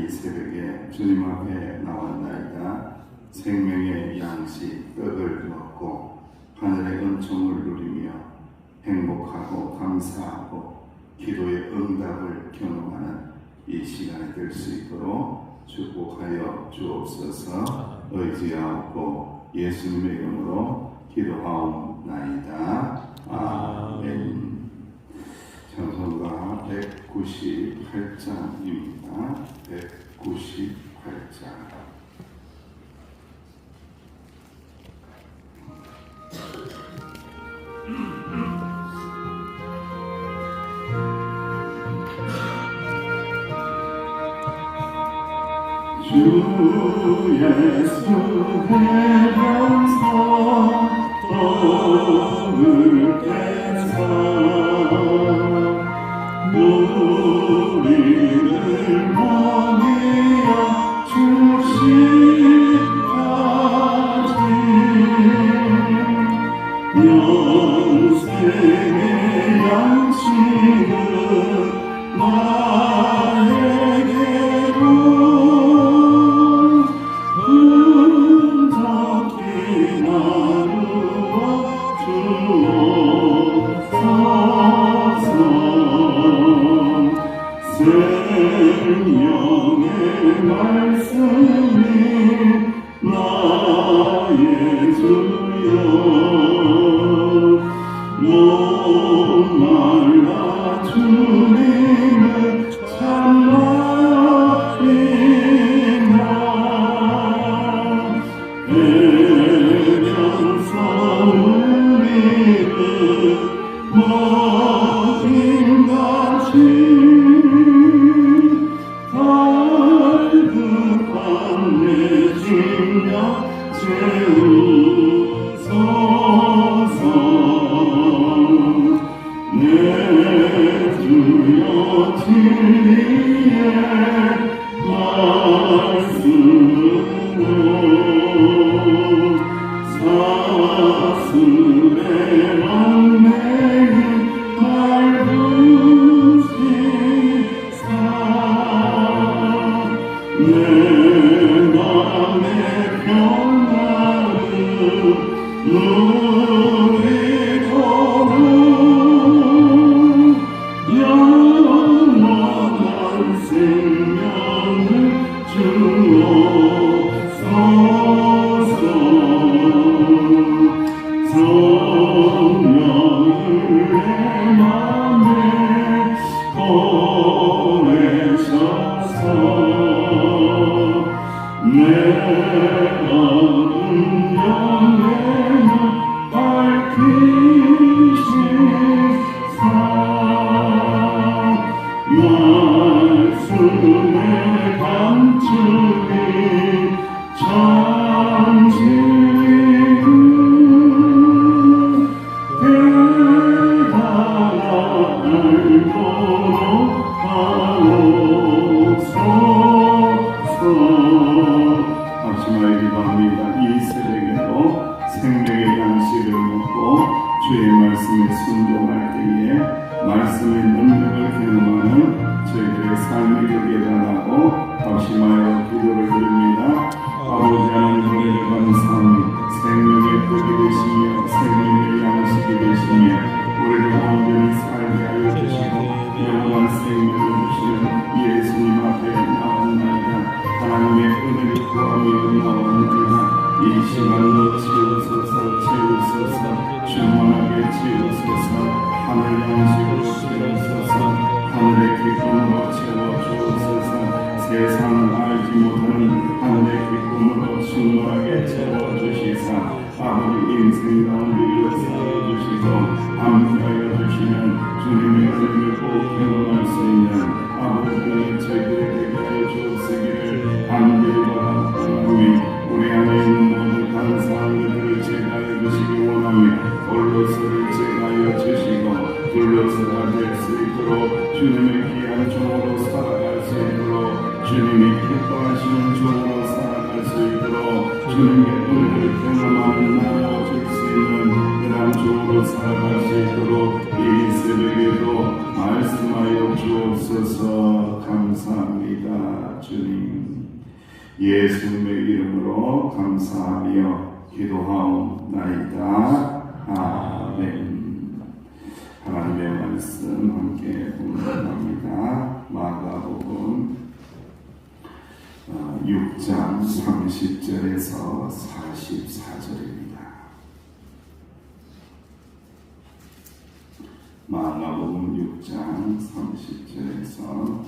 이 새벽에 주님 앞에 나왔나이다. 생명의 양식 떡을 먹고 하늘의 은총을 누리며 행복하고 감사하고 기도의 응답을 경험하는 이 시간이 될 수 있도록 축복하여 주옵소서. 의지하옵고 예수님의 이름으로 기도하옵나이다. 아멘. 찬송가 198장입니다. 198장. 주 예수의 병서 떡을 떼사 우리를 먹이어 주시까지 영생의 양식은 나에게로 흔적히 나누어 주옵소서. 생명의 말씀이 나의 주여 목말라 주님을 찬양이나 애면서 우리를 먹임같이 달그한 내 심령 채우소서. 내 주여 진리의 말씀으로 사슬의 얽매인 날 부시사 내 맘의 평안을 누리도록 영원한 생명을 주옵소서. 성령을 내 맘에 보내셔서 내 어두운 영혼을 밝히시사 말씀의 감추기 참지는 깨달아 알도록 하옵소서. 아침마의 기도합니다. 이 새벽에도 생명의 양식을 먹고 주의 말씀에 순종할 때에 말씀의 능력을 경험하는 저희들의 삶이 되게 달라고 확신하여 기도를 드립니다. 아버지 하나님 노래를 감사하니 생명의 떡이 되시며 생명의 양식이 되시며 우리를 온전히 살게 하여 주시고 영원한 생명을 주시는 예수님 앞에 나옵나이다. 하나님의 은혜를 구하며 나옵나이다. 이 시간으로 채우소서 채우소서 충만하게 채우소서 하늘 양식으로 채우소서 하늘의 기쁨으로 채워주옵소서. 세상은 알지 못하는 하늘의 기쁨으로 충만하게 채워주시사 아버지 인생 가운데 일러싸여주시고 함께하여 주시면 주님의 은혜를 꼭 경험할 수 있는 아버지의 저희들에게 하여 주옵시기를 간절히 바라오니 우리 안에 있는 모든 감사한 것들을 제가하여 주시기 원하며 올로서를 제가하여 주시고 둘러서가 될 수 있도록 주님의 귀한 종으로 살아갈 수 있도록 주님이 기뻐하시는 종으로 살아갈 수 있도록 주님의 은혜를 경험하는 나눠줄 수 있는 그런 종으로 살아갈 수 있도록 이 새벽에도 말씀하여 주옵소서. 감사합니다. 주님. 예수님의 이름으로 감사하며 기도하옵나이다. 아멘. 하나님의 말씀 함께 봉독합니다. 마가복음 6장 30절에서 44절입니다. 마가복음 6장 30절에서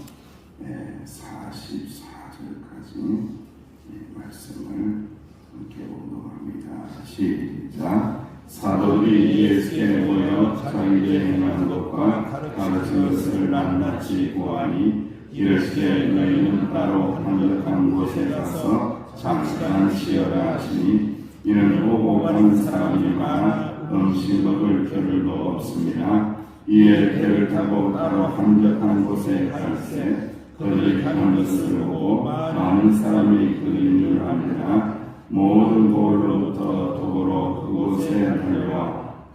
44절까지 말씀을 함께 봉독합니다. 시작. 사도들이 예수께 모여 자기들이 행한 것과 가르친 것을 낱낱이 보아니 이르시되 너희는 따로 한적한 곳에 가서 잠깐 쉬어라 하시니 이는 오고 가는 사람이 많아 음식 먹을 겨를도 없습니다. 이에 배를 타고 따로 한적한 곳에 갈새 그들이 가는 것을 보고 많은 사람이 그인 줄 압니다. 모든 곳으로부터 도보로 그곳에 달려와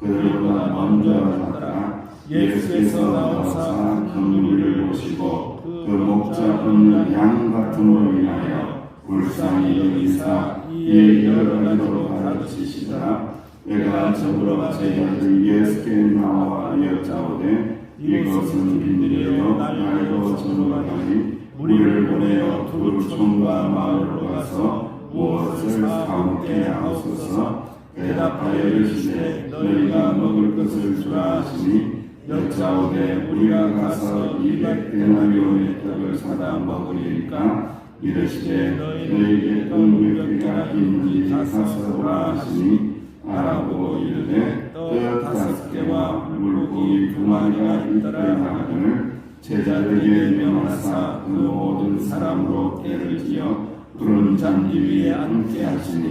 그들보다 먼저 갔다가 예수께서 나와서 그 무리를 보시고 그 목자 없는 양 같음으로 인하여 불쌍히 여기사 이에 여러 가지로 가르치시더라. 내가 저보러 제자들이 예수께 나와 여짜오되 이것은 빈들이여 날도 전후가니 우리를 보내어 두 총과 마을로 가서 무엇을 사먹게 하옵소서. 대답하여 이르시되 너희가 먹을 것을 주라 하시니 여짜오되 우리가 가서 200데나리온의 떡을 사다 먹으리까. 이르시되 너희에게 떡 몇 개가 있는지 가서 보라 하시니 알아보고 이르되 떡 5개와 물고기 2마리가 있더라 하거늘 제자들에게 명하사 그 모든 사람으로 때를 지어 푸른 잔디 위에 앉게 하시니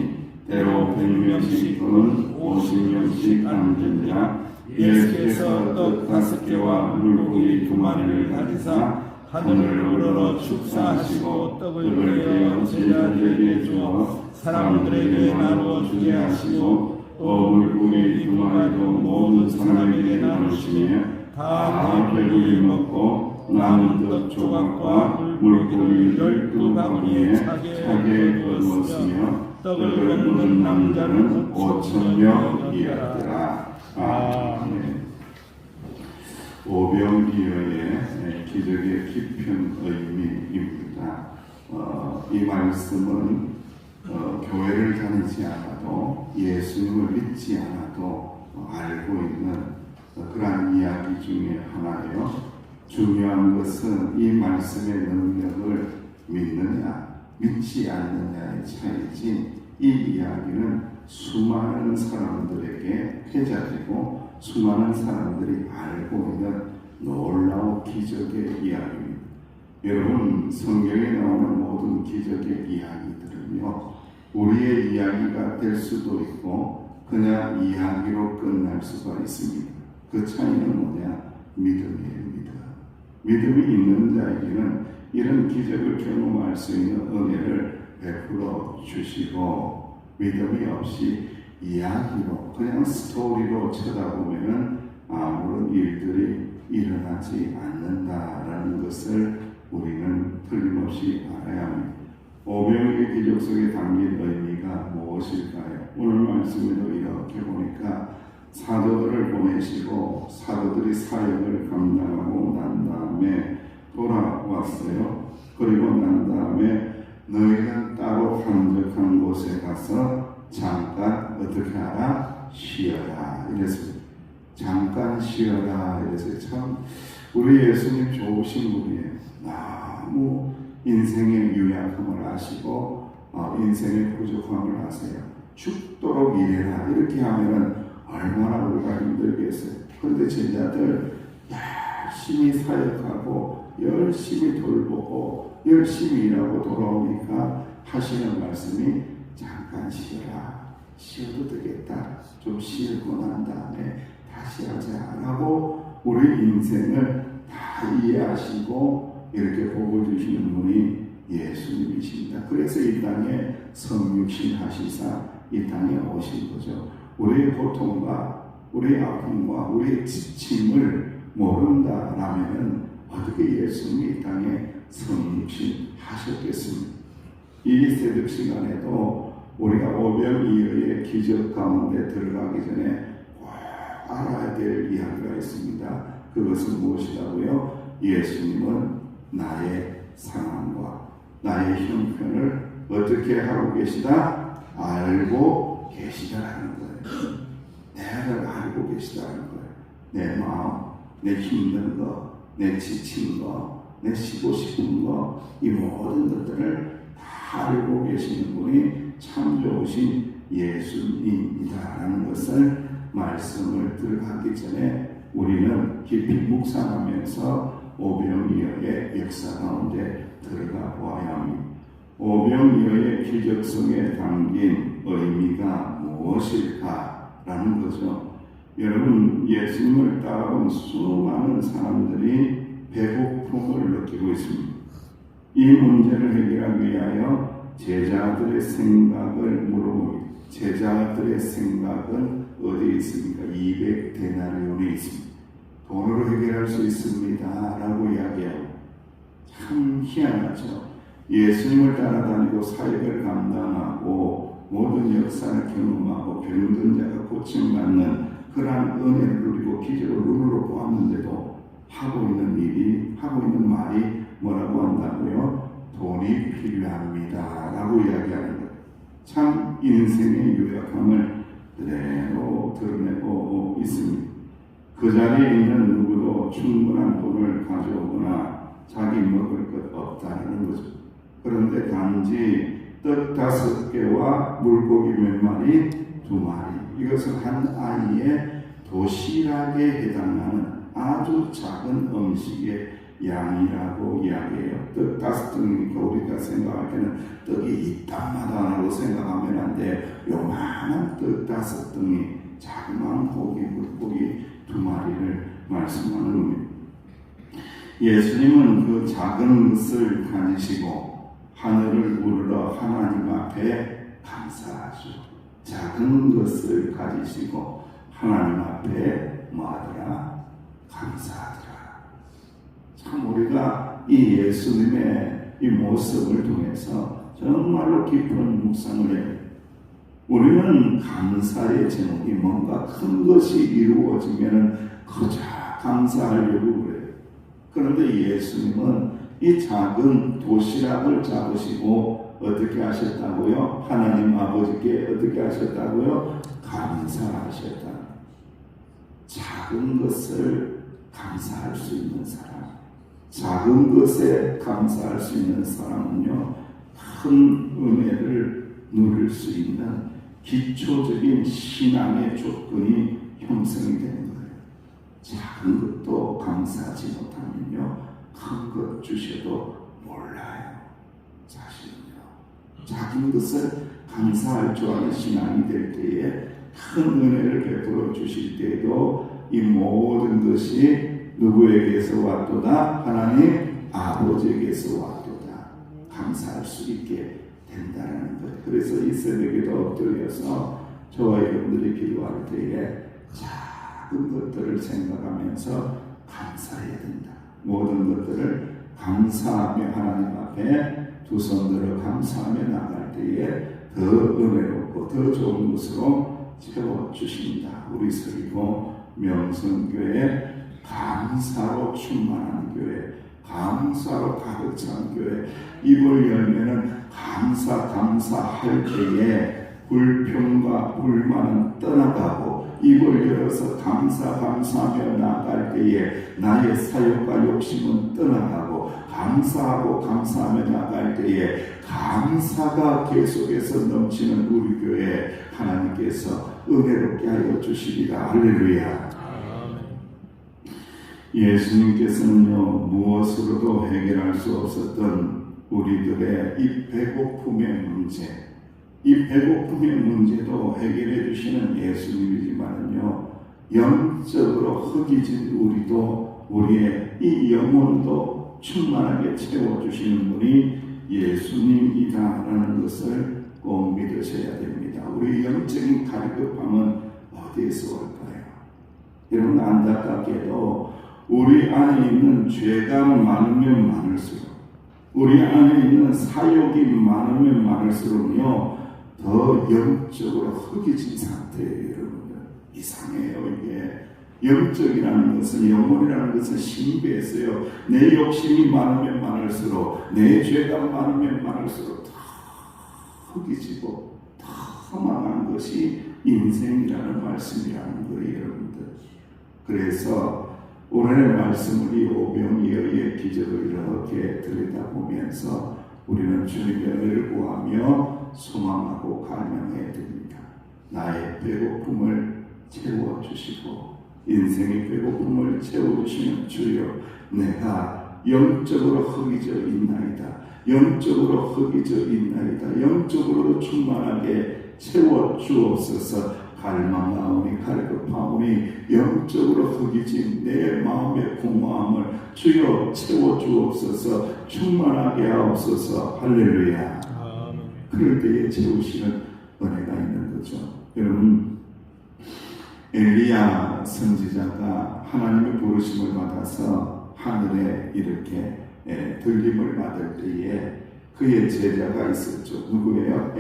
때로 100명씩 또는 50명씩 앉으니라. 예수께서 떡 5개와 물고기 2마리를 가지사 하늘을 우러러 축사하시고 떡을 떼어 제자들에게 주어 사람들에게 나누어 주게 하시고 또 물고기 2마리도 모든 사람에게 나누시며 다 배불리 먹고 남은 떡 조각과 물고기 12바구니에 차게 거두었으며 떡을 먹은 남자는 5,000명이었더라. 아멘. 오병이어의 기적의 깊은 의미입니다. 이 말씀은 교회를 다니지 않아도 예수님을 믿지 않아도 알고 있는 그러한 이야기 중에 하나예요. 중요한 것은 이 말씀의 능력을 믿느냐 믿지 않느냐의 차이지, 이 이야기는 수많은 사람들에게 회자되고 수많은 사람들이 알고 있는 놀라운 기적의 이야기입니다. 여러분, 성경에 나오는 모든 기적의 이야기들은요, 우리의 이야기가 될 수도 있고 그냥 이야기로 끝날 수가 있습니다. 그 차이는 뭐냐? 믿음이에요. 믿음이 있는 자에게는 이런 기적을 경험할 수 있는 은혜를 베풀어 주시고, 믿음이 없이 이야기로 그냥 스토리로 쳐다보면 아무런 일들이 일어나지 않는다라는 것을 우리는 틀림없이 알아야 합니다. 오병이의 기적 속에 담긴 의미가 무엇일까요? 오늘 말씀에도 이렇게 보니까 사도들을 보내시고 사도들이 사역을 감당하고 난 다음에 돌아왔어요. 그리고 난 다음에 너희는 따로 한적한 곳에 가서 잠깐 어떻게 하라? 쉬어라. 이랬습니다. 잠깐 쉬어라. 이래서 참 우리 예수님 좋으신 분이에요. 너무 인생의 유약함을 아시고 인생의 부족함을 아세요. 죽도록 일해라. 이렇게 하면은 얼마나 우리가 힘들겠어요. 그런데 제자들 열심히 사역하고 열심히 돌보고 열심히 일하고 돌아오니까 하시는 말씀이 잠깐 쉬어라. 쉬어도 되겠다. 좀 쉬고 난 다음에 다시 하자 라고 우리 인생을 다 이해하시고 이렇게 복을 주시는 분이 예수님이십니다. 그래서 이 땅에 성육신 하시사 이 땅에 오신 거죠. 우리의 고통과 우리의 아픔과 우리의 지침을 모른다라면 어떻게 예수님이 이 땅에 성육신 하셨겠습니까? 이 새벽 시간에도 우리가 오병이어의 기적 가운데 들어가기 전에 꼭 알아야 될 이야기가 있습니다. 그것은 무엇이라고요? 예수님은 나의 상황과 나의 형편을 어떻게 하고 계시다? 알고 계시다라는 거예요. 내가 알고 계시다는 거예요. 내 마음, 내 힘든 거, 내 지친 거, 내 쉬고 싶은 거, 이 모든 것들을 다 알고 계시는 분이 참 좋으신 예수님이다라는 것을 말씀을 들어가기 전에 우리는 깊이 묵상하면서 오병이어의 역사 가운데 들어가 보아야 합니다. 오병이어의 기적 속에 담긴 의미가 무엇일까라는 거죠. 여러분, 예수님을 따라온 수많은 사람들이 배고픔을 느끼고 있습니다. 이 문제를 해결하기 위하여 제자들의 생각을 물어봅니다. 제자들의 생각은 어디에 있습니까? 200데나리온에 있습니다. 돈으로 해결할 수 있습니다 라고 이야기하고, 참 희한하죠. 예수님을 따라다니고 사역을 감당하고 모든 역사를 경험하고 병든 자가 고침받는 그러한 은혜를 누리고 기적을 눈으로 보았는데도 하고 있는 말이 뭐라고 한다고요? 돈이 필요합니다 라고 이야기하는 거예요. 참 인생의 유약함을 그대로 드러내고 있습니다. 그 자리에 있는 누구도 충분한 돈을 가져오거나 자기 먹을 것 없다는 거죠. 그런데 단지 떡 5개와 물고기 몇 마리, 2마리, 이것은 한 아이의 도시락에 해당하는 아주 작은 음식의 양이라고 이야기해요. 떡 5등이니까 우리가 생각할 때는 떡이 이따마다라고 생각하면 안 돼요. 요만한 떡 5등이 자그마한 고기, 물고기 2마리를 말씀하는 겁니다. 예수님은 그 작은 것을 가지시고 하늘을 우러러 하나님 앞에 감사하죠. 작은 것을 가지시고 하나님 앞에 뭐하더라? 감사하더라. 참 우리가 이 예수님의 이 모습을 통해서 정말로 깊은 묵상을 해요. 우리는 감사의 제목이 뭔가 큰 것이 이루어지면 그저 감사하려고 그래요. 그런데 예수님은 이 작은 도시락을 잡으시고 어떻게 하셨다고요? 하나님 아버지께 어떻게 하셨다고요? 감사하셨다. 작은 것을 감사할 수 있는 사람, 작은 것에 감사할 수 있는 사람은요, 큰 은혜를 누릴 수 있는 기초적인 신앙의 조건이 형성이 되는 거예요. 작은 것도 감사하지 못하면요, 큰 것 주셔도 몰라요. 사실은요, 작은 것을 감사할 줄 아는 신앙이 될 때에 큰 은혜를 베풀어 주실 때에도 이 모든 것이 누구에게서 왔도다? 하나님 아버지에게서 왔도다. 감사할 수 있게 된다는 거예요. 그래서 이 새벽에도 엎드려서 저와 여러분들이 기도할 때에 작은 것들을 생각하면서 감사해야 된다. 모든 것들을 감사하며 하나님 앞에 두 손 들어 감사하며 나갈 때에 더 은혜롭고 더 좋은 것으로 채워주십니다. 우리 서리고 명성교회 감사로 충만한 교회, 감사로 가득 찬 교회, 입을 열면은 감사할 때에 불평과 불만은 떠나가고, 입을 열어서 감사하며 나갈 때에 나의 사욕과 욕심은 떠나가고, 감사하며 나갈 때에 감사가 계속해서 넘치는 우리 교회 하나님께서 은혜롭게 하여 주시리라. 할렐루야. 예수님께서는요, 무엇으로도 해결할 수 없었던 우리들의 이 배고픔의 문제, 이 배고픔의 문제도 해결해 주시는 예수님이지만요, 영적으로 흙이진 우리도, 우리의 이 영혼도 충만하게 채워주시는 분이 예수님이다라는 것을 꼭 믿으셔야 됩니다. 우리 영적인 갈급함은 어디에서 올까요? 여러분, 안타깝게도 우리 안에 있는 죄가 많으면 많을수록, 우리 안에 있는 사욕이 많으면 많을수록요 더 영적으로 흑해진 상태예요. 여러분들 이상해요. 이게 영적이라는 것은, 영혼이라는 것은 신비했어요. 내 욕심이 많으면 많을수록, 내 죄가 많으면 많을수록 더 흑해지고 더 험한 것이 인생이라는 말씀이라는 거예요. 여러분들, 그래서 오늘의 말씀을 이 오병이어의 기적을 이렇게 들여다보면서 우리는 주님의 은혜를 구하며 소망하고 갈망해야 됩니다. 나의 배고픔을 채워주시고 인생의 배고픔을 채워주시는 주여, 내가 영적으로 흑해져 있나이다. 영적으로 흑해져 있나이다. 영적으로 충만하게 채워주옵소서. 갈망하오니 갈급하오니 영적으로 흑해진 내 마음의 공허함을 주여 채워주옵소서. 충만하게 하옵소서. 할렐루야. 그럴 때에 채우시는 은혜가 있는 거죠. 여러분, 엘리야 선지자가 하나님의 부르심을 받아서 하늘에 이렇게 들림을 받을 때에 그의 제자가 있었죠. 누구예요?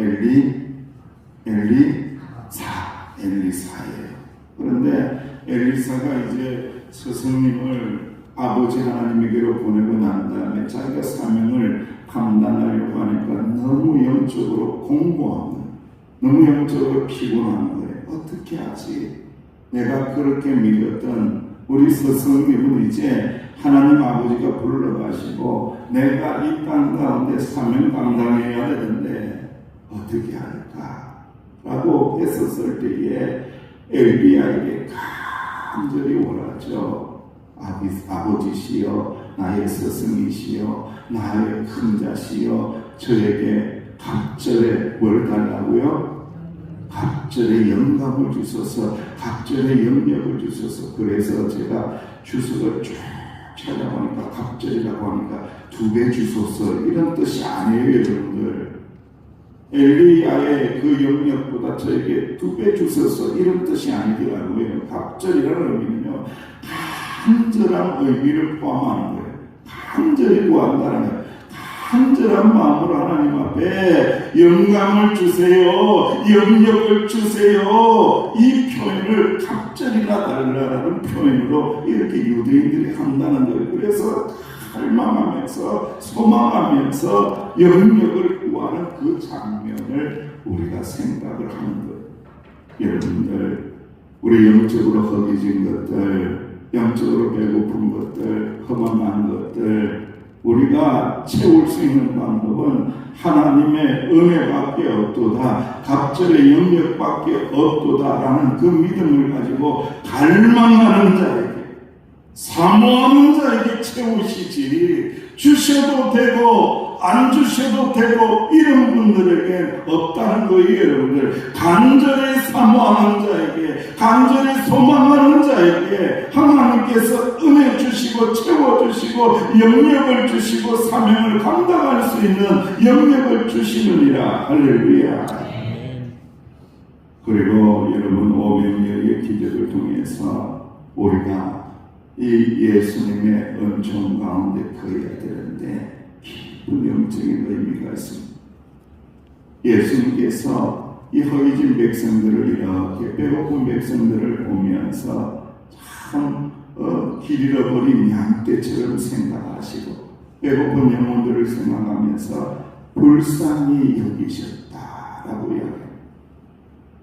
엘리사예요. 그런데 엘리사가 이제 스승님을 아버지 하나님에게로 보내고 난 다음에 자기가 사명을 감당하려고 하니까 너무 영적으로 공고한 거예요. 너무 영적으로 피곤한 거예요. 어떻게 하지? 내가 그렇게 믿었던 우리 스승님은 이제 하나님 아버지가 불러가시고 내가 이 땅 가운데 사명 감당해야 되는데 어떻게 할까? 라고 했었을 때에 엘리야에게 간절히 원하죠. 아버지시여, 나의 스승이시여, 나의 큰 자시여, 저에게 갑절에 뭘 달라고요? 갑절의 영감을 주소서, 갑절의 영역을 주소서. 그래서 제가 주석을 쭉 찾아보니까 갑절이라고 하니까 2배 주소서 이런 뜻이 아니에요. 여러분들, 엘리야의 그 영역보다 저에게 2배 주소서 이런 뜻이 아니더라고요. 갑절이라는 의미는요, 간절한 의미를 포함하는 거예요. 간절히 구한다는 거예요. 간절한 마음으로 하나님 앞에 영감을 주세요, 영역을 주세요, 이 표현을 갑절이나 달라라는 표현으로 이렇게 유대인들이 한다는 거예요. 그래서 갈망하면서 소망하면서 영역을 구하는 그 장면을 우리가 생각을 하는 거예요. 여러분들, 우리 영적으로 허기진 것들, 영적으로 배고픈 것들, 허망한 것들, 우리가 채울 수 있는 방법은 하나님의 은혜밖에 없도다, 갑절의 영역밖에 없도다라는 그 믿음을 가지고 갈망하는 자에게, 사모하는 자에게 채우시지, 주셔도 되고 안 주셔도 되고 이런 분들에게 없다는 거예요. 여러분들, 간절히 사모하는 자에게, 간절히 소망하는 자에게 하나님께서 은혜 주시고 채워주시고 영역을 주시고 사명을 감당할 수 있는 영역을 주시느니라. 할렐루야. 그리고 여러분, 오병이어의 기적을 통해서 우리가 이 예수님의 은총 가운데 거해야 되는데 깊은 영적인 의미가 있습니다. 예수님께서 이 허기진 백성들을 이렇게 배고픈 백성들을 보면서 참 길 잃어버린 양떼처럼 생각하시고 배고픈 영혼들을 생각하면서 불쌍히 여기셨다라고 이야기합니다.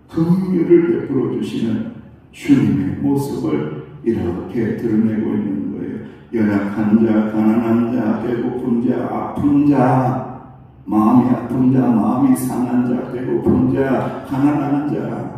긍휼을 베풀어 주시는 주님의 모습을 이렇게 드러내고 있는 거예요. 연약한 자, 가난한 자, 배고픈 자, 아픈 자, 마음이 아픈 자, 마음이 상한 자, 배고픈 자, 가난한 자,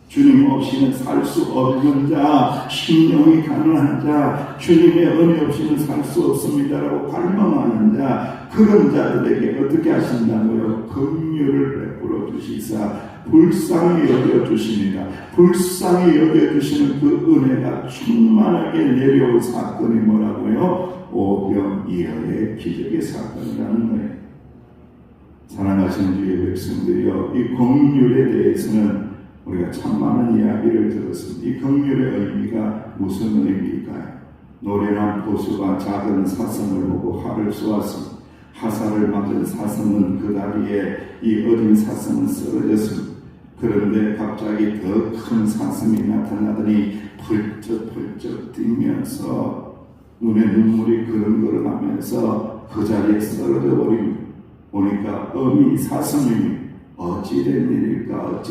주님 없이는 살 수 없는 자, 심령이 가난한 자, 주님의 은혜 없이는 살 수 없습니다라고 갈망하는 자, 그런 자들에게 어떻게 하신다고요? 긍휼을 베풀어 주시사 불쌍히 여겨주십니다. 불쌍히 여겨주시는 그 은혜가 충만하게 내려올 사건이 뭐라고요? 오병이어의 기적의 사건이라는 거예요. 사랑하시는 주의 백성들이여, 이 긍휼에 대해서는 우리가 참 많은 이야기를 들었습니다. 이 긍휼의 의미가 무슨 의미일까요? 노련한 포수가 작은 사슴을 보고 활을 쏘았습니다. 화살을 맞은 사슴은 그 다리에 이 어린 사슴은 쓰러졌습니다. 그런데 갑자기 더 큰 사슴이 나타나더니 펄쩍펄쩍 뛰면서 눈에 눈물이 그릉그릉하면서 그 자리에 쓰러져 버립니다. 보니까 어미 사슴이 어찌된 일일까.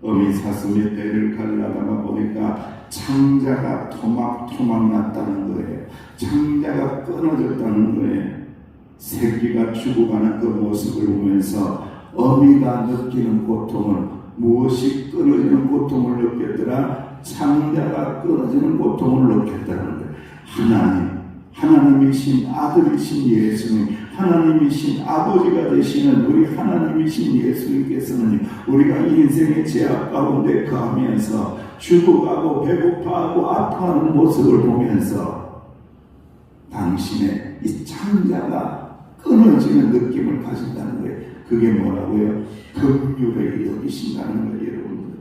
어미 사슴이 배를 가르다가 보니까 창자가 토막토막 났다는 거예요. 창자가 끊어졌다는 거예요. 새끼가 죽어가는 그 모습을 보면서 어미가 느끼는 고통은 무엇이 끊어지는 고통을 느꼈더라? 창자가 끊어지는 고통을 느꼈다는 거예요. 하나님이신 아들이신 예수님, 하나님이신 아버지가 되시는 우리 하나님이신 예수님께서는 우리가 인생의 제약 가운데 거하면서 죽어가고 배고파하고 아파하는 모습을 보면서 당신의 이 창자가 끊어지는 느낌을 가진다는 거예요. 그게 뭐라고요? 긍휼을 여기신다는 거예요, 여러분들.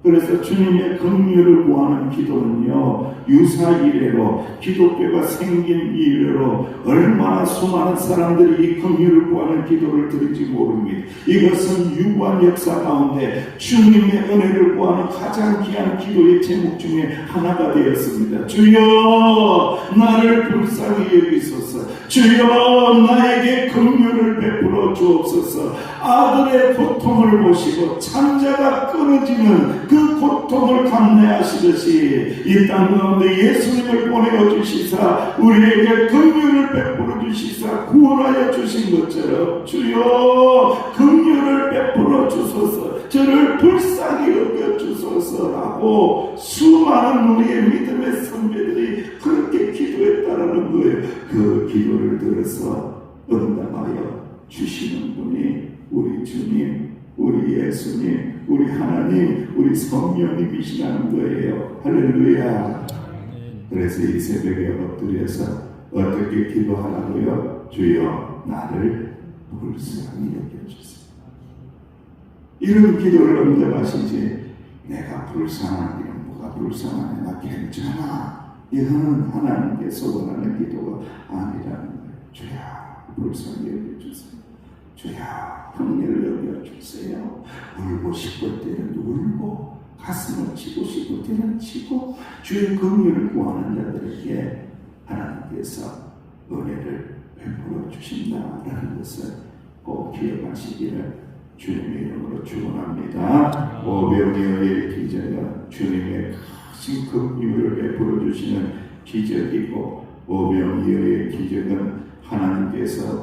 그래서 주님의 긍휼을 구하는 기도는요, 유사 이래로 기독교가 생긴 이래로 얼마나 수많은 사람들이 이 긍휼을 구하는 기도를 드릴지 모릅니다. 이것은 유구한 역사 가운데 주님의 은혜를 구하는 가장 귀한 기도의 제목 중에 하나가 되었습니다. 주여 나를 불쌍히 여기소서. 주여 나에게 긍휼을 베풀어 주옵소서. 아들의 고통을 보시고 창자가 끊어지는 그 고통을 감내하시듯이 이 땅 가운데 예수님을 보내어 주시사 우리에게 긍휼을 베풀어 주시사 구원하여 주신 것처럼 주여 긍휼을 베풀어 주소서. 저를 불쌍히 여겨 주소서라고 수많은 우리의 믿음의 선배들이 그렇게 기도했다라는 거예요. 그 기도를 들어서 응답하여 주시는 분이 우리 주님, 우리 예수님, 우리 하나님, 우리 성령님이시라는 거예요. 할렐루야. 그래서 이 새벽에 엎드려서 어떻게 기도하라고요? 주여 나를 불쌍히 여겨주세요. 이런 기도를 응답하시지. 내가 불쌍한 게 뭐가 불쌍하냐, 나 괜찮아. 이거는 하나님께서 원하는 기도가 아니라는 거예요. 주야 불쌍히 여겨주세요. 주야 긍휼을 여겨주세요. 울고 싶을 때는 울고 가슴을 치고 싶을 때는 치고 주의 긍휼을 구하는 자들에게 하나님께서 은혜를 베풀어 주신다라는 것을 꼭 기억하시기를 주님의 이름으로 축원합니다. 오병이어의 기적은 주님의 크신 긍휼을 베풀어 주시는 기적이고 오병이어의 기적은 하나님께서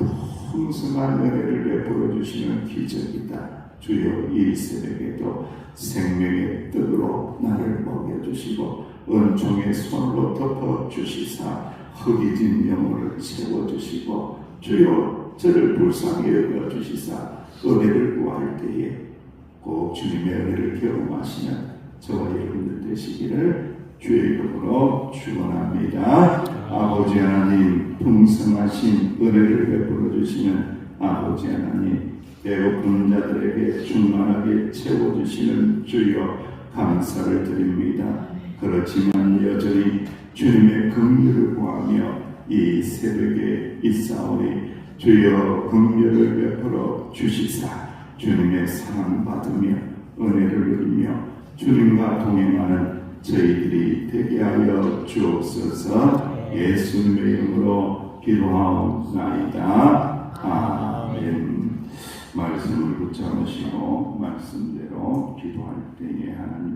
풍성한 은혜를 베풀어 주시는 기적이다. 주여 이 새벽에도 생명의 떡으로 나를 먹여주시고 은총의 손으로 덮어주시사 허기진 영혼을 채워주시고 주여 저를 불쌍히 여겨주시사 은혜를 구할 때에 꼭 주님의 은혜를 경험하시는 저와 여러분들 되시기를 주의 이름으로 축원합니다. 아버지 하나님, 풍성하신 은혜를 베풀어 주시는 아버지 하나님, 배고픈 자들에게 충만하게 채워주시는 주여 감사를 드립니다. 그렇지만 여전히 주님의 긍휼을 구하며 이 새벽에 있사오니 주여 긍휼을 베풀어 주시사 주님의 사랑받으며 은혜를 누리며 주님과 동행하는 저희들이 되게 하여 주옵소서. 예수님의 이름으로 기도하옵나이다. 아멘. 말씀을 붙잡으시고 말씀대로 기도할 때에 하나님